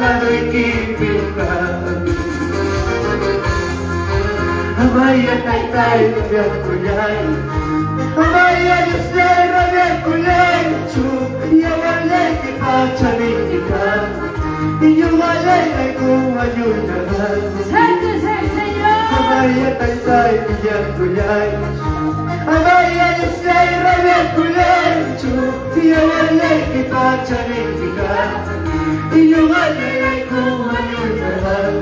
lado'y kipilkan. Amaya tay biar kulay, amaya yusera biar kulay, chuk yang alay kipacaling ikan, yung alay ay kumayunahan. Amaya tay biar kulay, amaya yusera biar kulay, chuk yang alay kipacaling ikan, yung alay ay kumayunahan.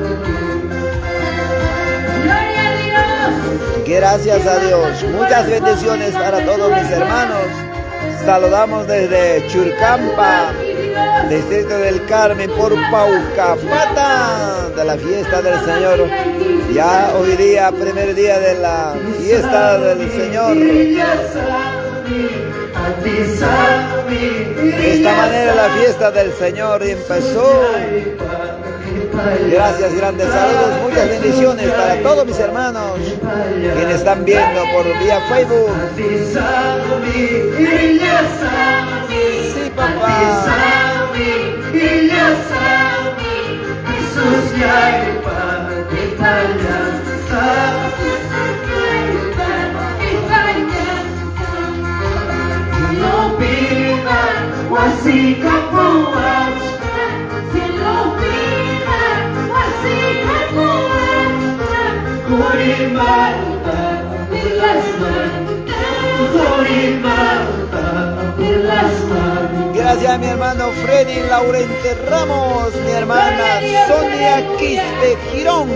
Gracias a Dios. Muchas bendiciones para todos mis hermanos. Saludamos desde Churcampa, Distrito del Carmen, por Paucapata, de la fiesta del Señor. Ya hoy día, primer día de la fiesta del Señor. De esta manera la fiesta del Señor empezó. Gracias, grandes saludos, muchas bendiciones para todos mis hermanos quienes están viendo por vía Facebook. Sí, papá. Gracias a mi hermano Freddy Laurente Ramos, mi hermana Sonia Quispe Girón.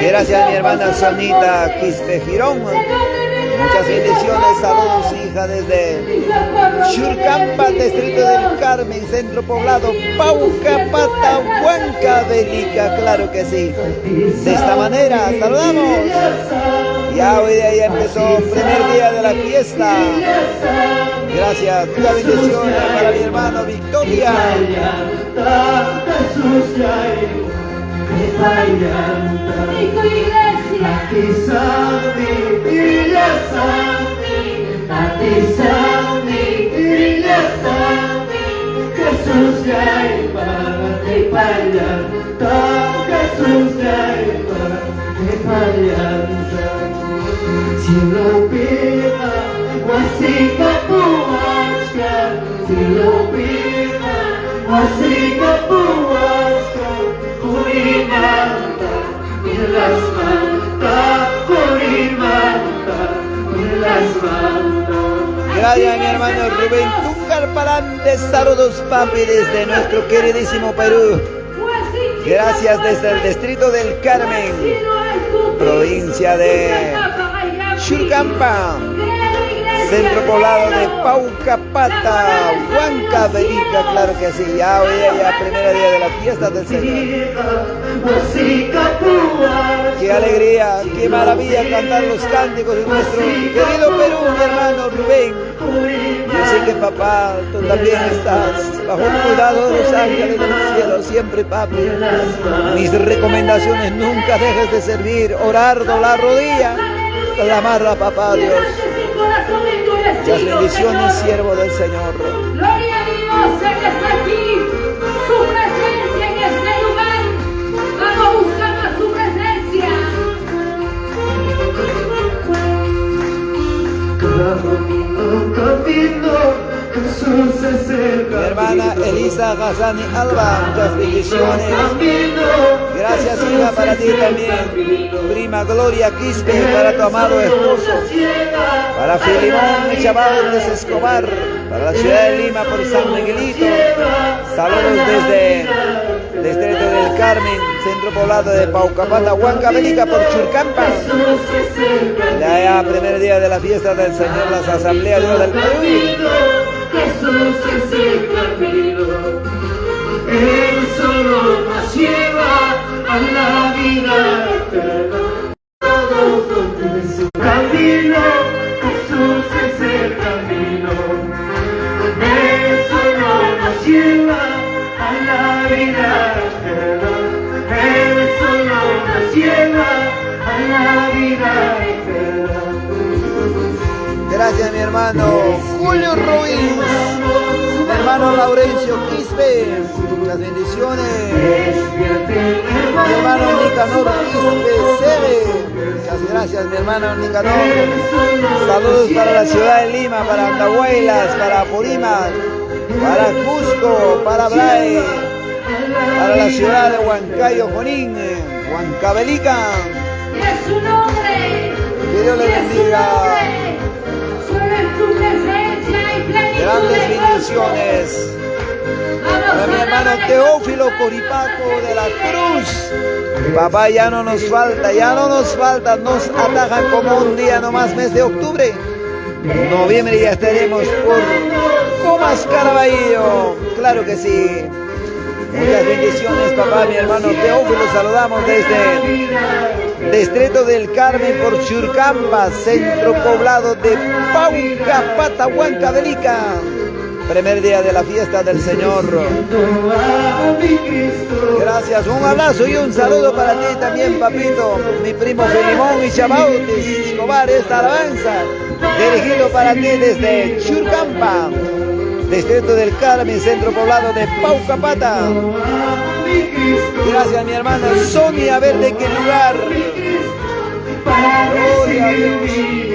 Gracias a mi hermana Sonita Quispe Girón. Muchas bendiciones, saludos hija desde Churcampa, Distrito del Carmen, Centro Poblado, Paucapata, Huancavelica, claro que sí. De esta manera, saludamos. Ya hoy de ahí empezó el primer día de la fiesta. Gracias, muchas bendiciones para mi hermano Victoria. Gracias a mi hermano Rubén Túcar Palante, saludos papi desde nuestro queridísimo Perú. Gracias desde el Distrito del Carmen, provincia de Churcampa, Centro Poblado de Paucapata, Huancavelica, claro que sí. Ya hoy ya primer día de la fiesta del Señor. Qué alegría, qué maravilla cantar los cánticos de nuestro querido Perú, mi hermano Rubén. Yo sé que papá, tú también estás bajo el cuidado de los ángeles del cielo, siempre papi. Mis recomendaciones, nunca dejes de servir, orar, doblar rodilla, clamar a papá Dios. Muchas bendiciones, siervo del Señor. Gloria a Dios, Él está aquí, su presencia en este lugar. Vamos buscando su presencia. Jesús es el Mi hermana Elisa Gazani Alba, muchas bendiciones. Gracias hija para ti también. Prima Gloria Quispe, para tu amado esposo. Para Filimón Chaval de Escobar, para la ciudad de Lima por San Miguelito. Saludos desde el Distrito del Carmen, Centro Poblado de Paucapata, Huancavelica por Churcampa. Ya primer día de la fiesta del Señor, las asambleas de Dios del Perú. Jesús es el camino, Él solo nos lleva a la vida eterna. Todos con su camino, Jesús es el camino, Él solo nos lleva a la vida eterna. Él solo nos lleva a la vida eterna. Gracias mi hermano Julio Ruiz, mi hermano Laurencio Quispe, Muchas bendiciones. Mi hermano Nicanor Quispe Cere. Muchas gracias, mi hermano Nicanor. Saludos para la ciudad de Lima, para Andahuaylas, para Apurímac, para Cusco, para Brae, para la ciudad de Huancayo, Junín, Huancavelica. Es su nombre. Que Dios le bendiga. Solo en tu presencia hay plenitud Grandes de gozo. bendiciones. Para mi hermano Teófilo Coripaco de la Cruz. Papá, ya no nos falta, nos atajan como un día nomás, mes de octubre. Noviembre ya estaremos por Comas Caraballo, claro que sí. Muchas bendiciones, papá, mi hermano Teófilo, saludamos desde Distrito del Carmen por Churcampa, centro poblado de Paucapata, Huancavelica. Primer día de la fiesta del Señor. Gracias, un abrazo y un saludo para ti también, papito. Mi primo Filimón y Chabautis Escobar, esta alabanza dirigido para ti desde Churcampa, Distrito del Carmen, centro poblado de Paucapata. Gracias, mi hermana Sonia, a ver de qué lugar. Gloria a Dios.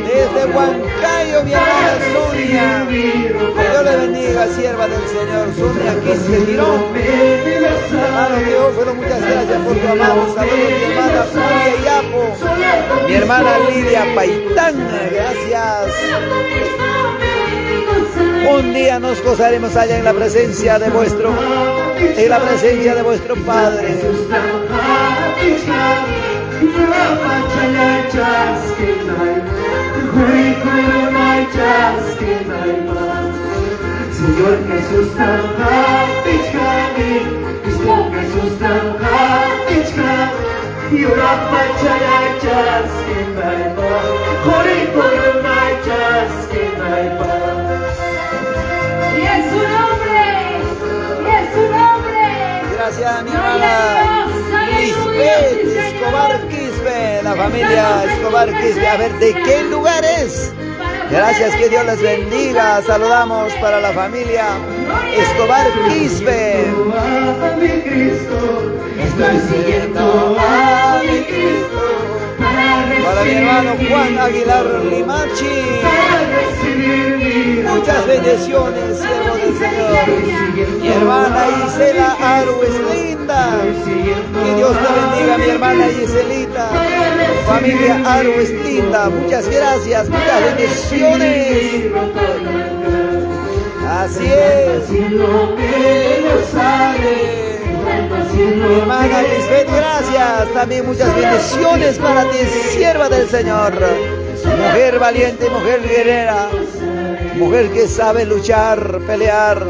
Desde Huancayo, mi hermana Sonia. Que Dios le bendiga, sierva del Señor. Sonia Quispe Girón. Hermano Teófilo, muchas gracias por tu amado saludo. Mi hermana Julia Yapo. Mi hermana Lidia Paitán. Gracias. Un día nos gozaremos allá en la presencia de vuestro Padre. Señor Jesús, Y es su nombre. Gracias, mi hermana Lisbeth Escobar Quispe, la familia Escobar Quispe. A ver, ¿de qué lugar es? Gracias, que Dios les bendiga. Saludamos para la familia Escobar Quispe. Estoy siguiendo a mi Cristo Para mi hermano Juan Aguilar Limachi. Muchas bendiciones, siervo del Señor. Mi hermana Isela Arues Linda. Que Dios te bendiga, mi hermana Giselita. Familia Arues Linda. Muchas gracias, muchas bendiciones. Así es. Mi hermana Lisbeth, gracias. También muchas bendiciones para ti, sierva del Señor. Mujer valiente, mujer guerrera. Mujer que sabe luchar, pelear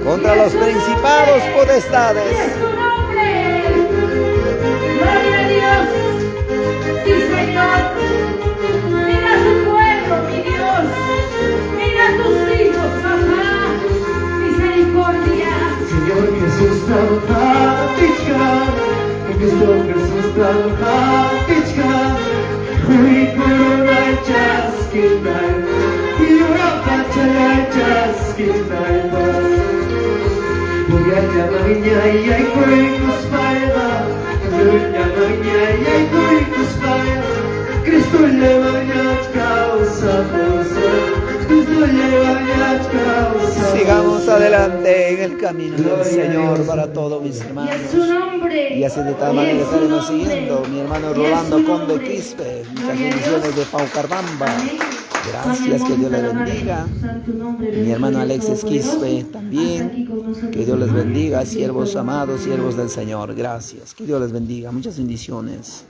contra los principados potestades. Es su nombre. Gloria a Dios. Sí, Señor. Mira tu pueblo, mi Dios. Mira tus hijos, papá. Misericordia. Señor Jesús, Tavatichka, Cristo Jesús, Tavatichka, Hui Kurunai Chaskinai, Yurapachalai Chaskinai, Buyanya Marinya Yai Kuikuspaiva, Buyanya Marinya Yai Kuikuspaiva, Cristo Levanyat Causa Posa. Sigamos adelante en el camino del Señor para todos mis hermanos. Y es su nombre. Y así de tal manera estaremos siguiendo. Mi hermano Rolando Conde Quispe. Muchas bendiciones de Paucarbamba. Gracias, que Dios les bendiga. Mi hermano Alexis Quispe también. Que Dios les bendiga, siervos amados, siervos del Señor. Gracias, que Dios les bendiga. Muchas bendiciones.